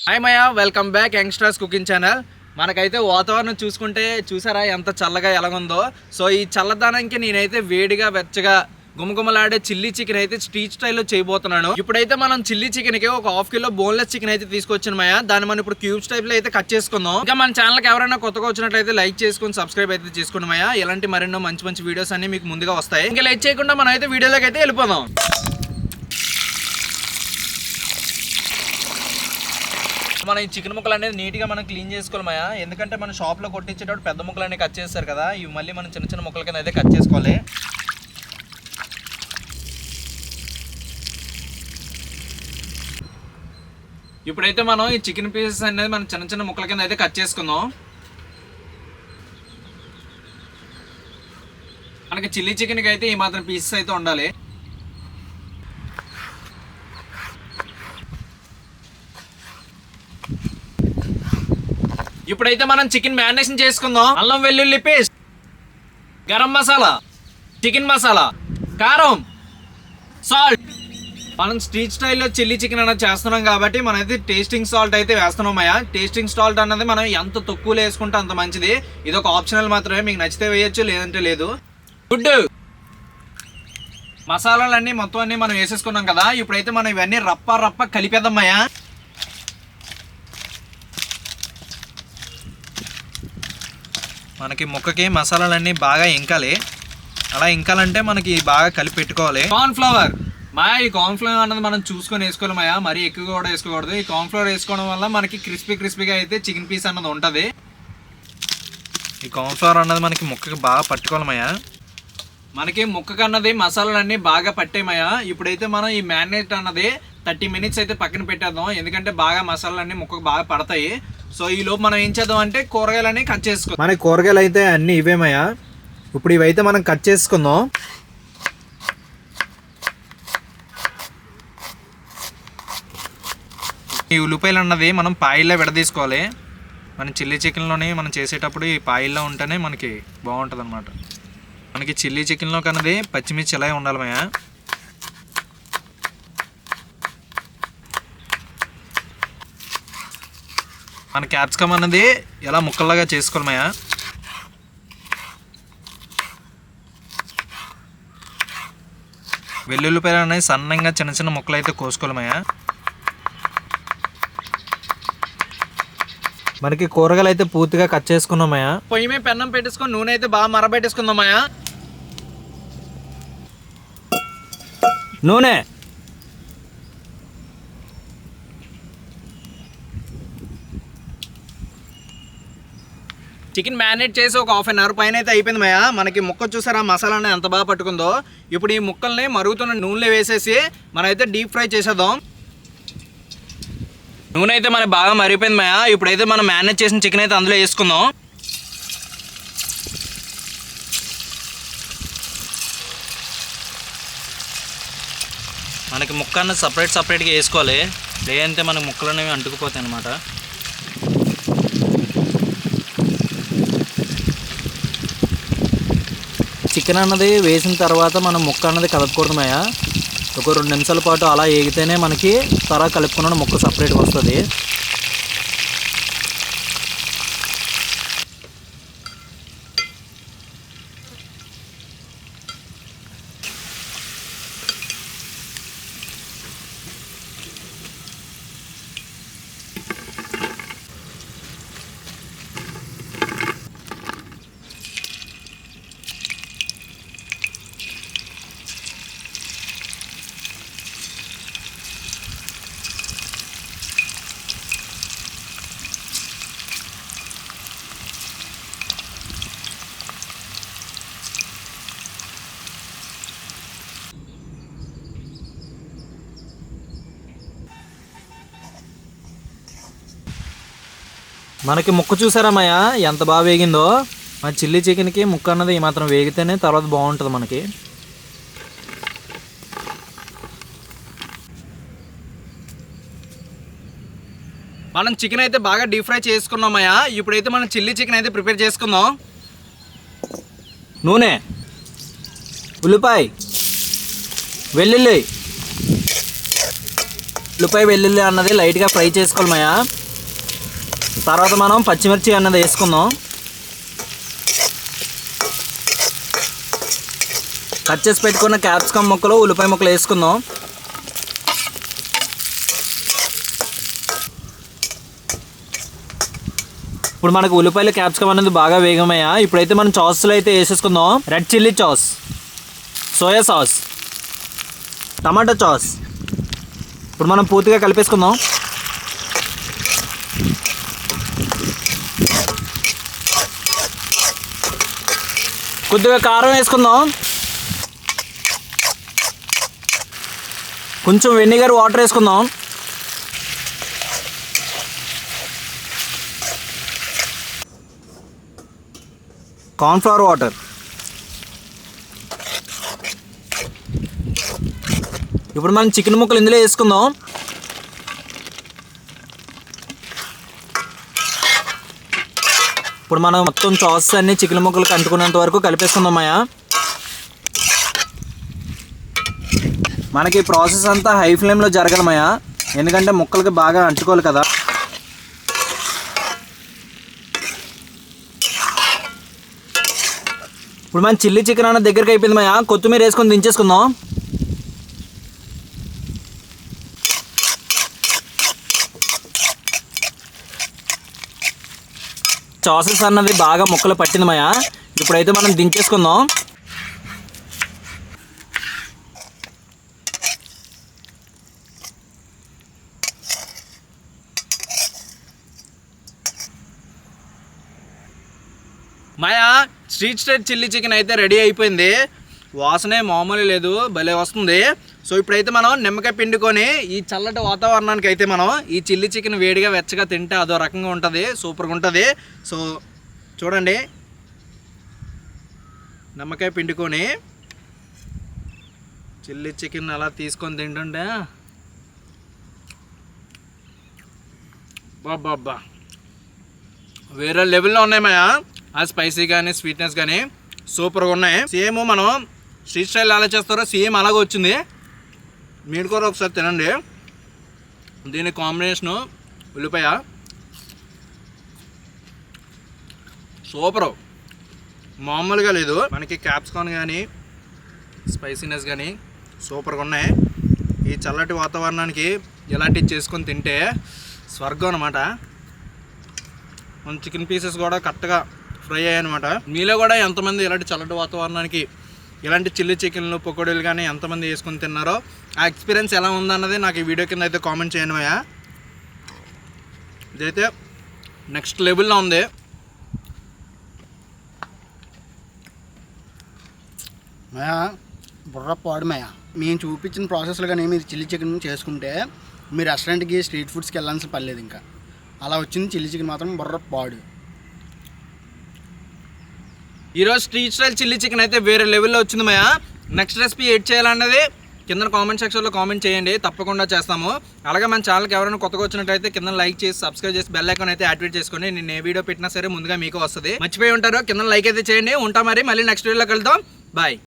Hi మయా, welcome back youngsters cooking channel. మనకైతే వాతావరణం చూసుకుంటే చూసారా ఎంత చల్లగా ఎలాగుందో. సో ఈ చల్లదనానికి నేనైతే వేడిగా వెచ్చగా గుమగుమలాడే చిల్లీ చికెన్ అయితే స్ట్రీట్ స్టైల్లో చేయబోతున్నాను. ఇప్పుడైతే మనం చిల్లీ చికెన్ కి ఒక హాఫ్ కిలో బోన్లెస్ చికెన్ అయితే తీసుకొచ్చాను మయా. దాన్ని మనం ఇప్పుడు క్యూబ్స్ టైప్ లో అయితే కట్ చేసుకుందాం. ఇంకా మన ఛానల్కి ఎవరైనా కొత్తగా వచ్చినట్లయితే లైక్ చేసుకుని సబ్స్క్రైబ్ అయితే చేసుకోండి మయా. ఇలాంటి మరెన్నో మంచి మంచి వీడియోస్ అన్ని మీకు ముందుగా వస్తాయి. ఇంకా లైక్ చేయకుండా మనం అయితే వీడియోలోకి అయితే వెళ్ళిపోదాం. మనం ఈ చికెన్ ముక్కలు అనేది నీట్గా మనం క్లీన్ చేసుకోవాలి మయా. ఎందుకంటే మన షాప్లో కొట్టించేటప్పుడు పెద్ద ముక్కలు అనేవి కట్ చేస్తారు కదా, ఇవి మళ్ళీ మనం చిన్న చిన్న ముక్కల కింద అయితే కట్ చేసుకోవాలి. ఇప్పుడైతే మనం ఈ చికెన్ పీసెస్ అనేది మనం చిన్న చిన్న ముక్కల కింద అయితే కట్ చేసుకుందాం. మనకి చిల్లీ చికెన్కి అయితే ఈ మాత్రం పీసెస్ అయితే ఉండాలి. ఇప్పుడైతే మనం చికెన్ మ్యారినేషన్ చేసుకుందాం. అల్లం వెల్లుల్లి పేస్ట్, గరం మసాలా, చికెన్ మసాలా, కారం, సాల్ట్. మనం స్ట్రీట్ స్టైల్లో చిల్లీ చికెన్ అనేది చేస్తున్నాం కాబట్టి మనమైతే టేస్టింగ్ సాల్ట్ అయితే వేస్తున్నాం అయ్యా. టేస్టింగ్ సాల్ట్ అన్నది మనం ఎంత తక్కువలో వేసుకుంటే అంత మంచిది. ఇది ఒక ఆప్షనల్ మాత్రమే, మీకు నచ్చితే వేయచ్చు లేదంటే లేదు. గుడ్. మసాలాలన్నీ మొత్తం అన్ని మనం వేసేసుకున్నాం కదా. ఇప్పుడైతే మనం ఇవన్నీ రప్ప కలిపేద్దామయ్యా. మనకి ముక్కకి మసాలాలన్నీ బాగా ఇంకాలి. అలా ఇంకాలంటే మనకి బాగా కలిపి పెట్టుకోవాలి. కార్న్ ఫ్లవర్ మాయా, ఈ కార్న్ ఫ్లవర్ అన్నది మనం చూసుకొని వేసుకోవాలి మాయా, మరీ ఎక్కువగా కూడా వేసుకోకూడదు. ఈ కార్న్ ఫ్లవర్ వేసుకోవడం వల్ల మనకి క్రిస్పీగా అయితే చికెన్ పీస్ అన్నది ఉంటుంది. ఈ కార్న్ ఫ్లవర్ అన్నది మనకి ముక్కకి బాగా పట్టుకోవాలి మాయా. మనకి ముక్కకి అన్నది మసాలాలన్నీ బాగా పట్టేమయ్యా. ఇప్పుడైతే మనం ఈ మ్యారినేట్ అన్నది 30 minutes అయితే పక్కన పెట్టేద్దాం. ఎందుకంటే బాగా మసాలాలన్నీ ముక్కకు బాగా పడతాయి. సో ఈ లోపు మనం ఏం చేద్దాం అంటే కూరగాయలన్నీ కట్ చేసుకో. మన కూరగాయలు అయితే అన్ని ఇవేమయ్యా. ఇప్పుడు ఇవైతే మనం కట్ చేసుకుందాం. ఈ ఉల్లిపాయలు అన్నది మనం పాయిల్లో విడదీసుకోవాలి. మన చిల్లీ చికెన్లోని మనం చేసేటప్పుడు ఈ పాయిల్లో ఉంటేనే మనకి బాగుంటుంది అనమాట. మనకి చిల్లీ చికెన్లో కన్నది పచ్చిమిర్చి ఇలా ఉండాలి మయ్యా. మన క్యాప్సికమ్ అన్నది ఎలా ముక్కల్లాగా చేసుకోవాలి మయ్యా. వెల్లుల్లిపాయలు అనేది సన్నంగా చిన్న చిన్న ముక్కలు అయితే కోసుకోవాలి మయ్యా. మనకి కూరగాయలు అయితే పూర్తిగా కట్ చేసుకున్నామయ్యా. పొయ్యి మీద పెన్నం పెట్టేసుకొని నూనె అయితే బాగా మరబెట్టేసుకుందామయ్యా. నూనె, చికెన్ మ్యారినేట్ చేసి ఒక 1/2 hour పైన అయితే అయిపోయింది మయా. మనకి ముక్క చూసారా మసాలా అనేది ఎంత బాగా పట్టుకుందో. ఇప్పుడు ఈ ముక్కల్ని మరుగుతున్న నూనెలో వేసేసి మనం అయితే డీప్ ఫ్రై చేసేద్దాం. నూనె అయితే మనకి బాగా మరిగిపోయింది మయా. ఇప్పుడైతే మనం మ్యారినేట్ చేసిన చికెన్ అయితే అందులో వేసుకుందాం. మనకి ముక్క అన్నది సపరేట్గా వేసుకోవాలి, లేదంటే మనకి ముక్కలు అనేవి అంటుకుపోతాయి అన్నమాట. చికెన్ అన్నది వేసిన తర్వాత మనం ముక్క అన్నది కలుపుకోవడమయ్యా. ఒక 2 నిమిషాల పాటు అలా ఏగితేనే మనకి తర్వాత కలుపుకున్న ముక్క సపరేట్గా వస్తుంది. మనకి ముక్క చూసారా మయ్యా ఎంత బాగా వేగిందో. మన చిల్లీ చికెన్కి ముక్క అన్నది ఈ మాత్రం వేగితేనే తర్వాత బాగుంటుంది మనకి. మనం చికెన్ అయితే బాగా డీప్ ఫ్రై చేసుకున్నామయ్యా. ఇప్పుడైతే మనం చిల్లీ చికెన్ అయితే ప్రిపేర్ చేసుకుందాం. నూనె, ఉల్లిపాయ, వెల్లుల్లి, ఉల్లిపాయ వెల్లుల్లి అన్నది లైట్గా ఫ్రై చేసుకోవాలి మాయా. తర్వాత మనం పచ్చిమిర్చి అన్నది వేసుకుందాం. కట్ చేసి పెట్టుకున్న క్యాప్సికమ్ ముక్కలు ఉల్లిపాయ ముక్కలు వేసుకుందాం. ఇప్పుడు మనకు ఉల్లిపాయలు క్యాప్సికమ్ అనేది బాగా వేగమయ్యా. ఇప్పుడైతే మనం సాస్లు అయితే వేసేసుకుందాం. Red chilli sauce, soya sauce, tomato sauce. ఇప్పుడు మనం పూర్తిగా కలిపేసుకుందాం. కొద్దిగా కారం వేసుకుందాం. కొంచెం వెనిగర్ వాటర్ వేసుకుందాం. Cornflour water. ఇప్పుడు మనం చికెన్ ముక్కలు ఇందులో వేసుకుందాం. ఇప్పుడు మనం మొత్తం సాస్ అన్ని చికెన్ ముక్కలు అంటుకునేంత వరకు కలిపేసుకుందాం మాయా. మనకి ప్రాసెస్ అంతా హై ఫ్లేమ్లో జరగాలి మాయా, ఎందుకంటే ముక్కలకి బాగా అంటుకోవాలి కదా. ఇప్పుడు మనం చిల్లీ చికెన్ అన్న దగ్గరికి అయిపోయింది మాయా. కొత్తిమీర వేసుకొని దించేసుకుందాం. సాసెస్ అన్నది బాగా ముక్కలు పట్టింది మాయా. ఇప్పుడైతే మనం దించేసుకుందాం. మాయా స్ట్రీట్ స్టైల్ చిల్లీ చికెన్ అయితే రెడీ అయిపోయింది. వాసనే మామూలు లేదు, భలే వస్తుంది. సో ఇప్పుడైతే మనం నిమ్మకాయ పిండుకొని ఈ చల్లటి వాతావరణానికి అయితే మనం ఈ చిల్లీ చికెన్ వేడిగా వెచ్చగా తింటే అదో రకంగా ఉంటుంది, సూపర్గా ఉంటుంది. సో చూడండి, నిమ్మకాయ పిండుకొని చిల్లీ చికెన్ అలా తీసుకొని తింటుంటే బాబ్బా వేరే లెవెల్లో ఉన్నాయి మాయా. ఆ స్పైసీ కానీ స్వీట్నెస్ కానీ సూపర్గా ఉన్నాయి. సేమ్ మనం స్ట్రీట్ స్టైల్ ఎలా చేస్తారో సేమ్ అలాగే వచ్చింది. మీరు కూడా ఒకసారి తినండి. దీని కాంబినేషను ఉల్లిపాయ సూపరు, మామూలుగా లేదు. మనకి క్యాప్సికమ్ కానీ స్పైసీనెస్ కానీ సూపర్గా ఉన్నాయి. ఈ చల్లటి వాతావరణానికి ఇలాంటివి చేసుకొని తింటే స్వర్గం అనమాట. మన చికెన్ పీసెస్ కూడా కరెక్ట్గా ఫ్రై అయ్యాయి అనమాట. మీలో కూడా ఎంతమంది ఇలాంటి చల్లటి వాతావరణానికి ఇలాంటి చిల్లీ చికెన్లు పకోడీలు కానీ ఎంతమంది వేసుకొని తిన్నారో, ఆ ఎక్స్పీరియన్స్ ఎలా ఉందన్నది నాకు ఈ వీడియో కింద అయితే కామెంట్ చేయండి మాయా. ఇదైతే నెక్స్ట్ లెవెల్లో ఉంది. మాయా బుర్ర పాడు మాయా. మేము చూపించిన ప్రాసెస్లో కానీ మీరు చిల్లీ చికెన్ చేసుకుంటే మీరు రెస్టారెంట్కి స్ట్రీట్ ఫుడ్స్కి వెళ్ళాల్సిన పర్లేదు. ఇంకా అలా వచ్చింది చిల్లీ చికెన్ మాత్రం బుర్ర పాడు. ఈరోజు స్ట్రీట్ స్టైల్ చిల్లీ చికెన్ అయితే వేరే లెవెల్లో వచ్చింది మాయా. నెక్స్ట్ రెసిపీ ఏడ్ చేయాలన్నది కింద కామెంట్ సెక్షన్లో కామెంట్ చేయండి, తప్పకుండా చేస్తాము. అలాగే మన ఛానల్కి ఎవరైనా కొత్తగా వచ్చినట్టయితే కింద లైక్ చేసి సబ్స్క్రైబ్ చేసి బెల్ ఐకాన్ అయితే యాక్టివేట్ చేసుకోండి. నేను ఏ వీడియో పెట్టినా సరే ముందుగా మీకు వస్తుంది. మర్చిపోయి ఉంటారో కింద లైక్ అయితే చేయండి. ఉంటా మరి, మళ్ళీ నెక్స్ట్ వీడియోలోకి వెళ్దాం. బాయ్.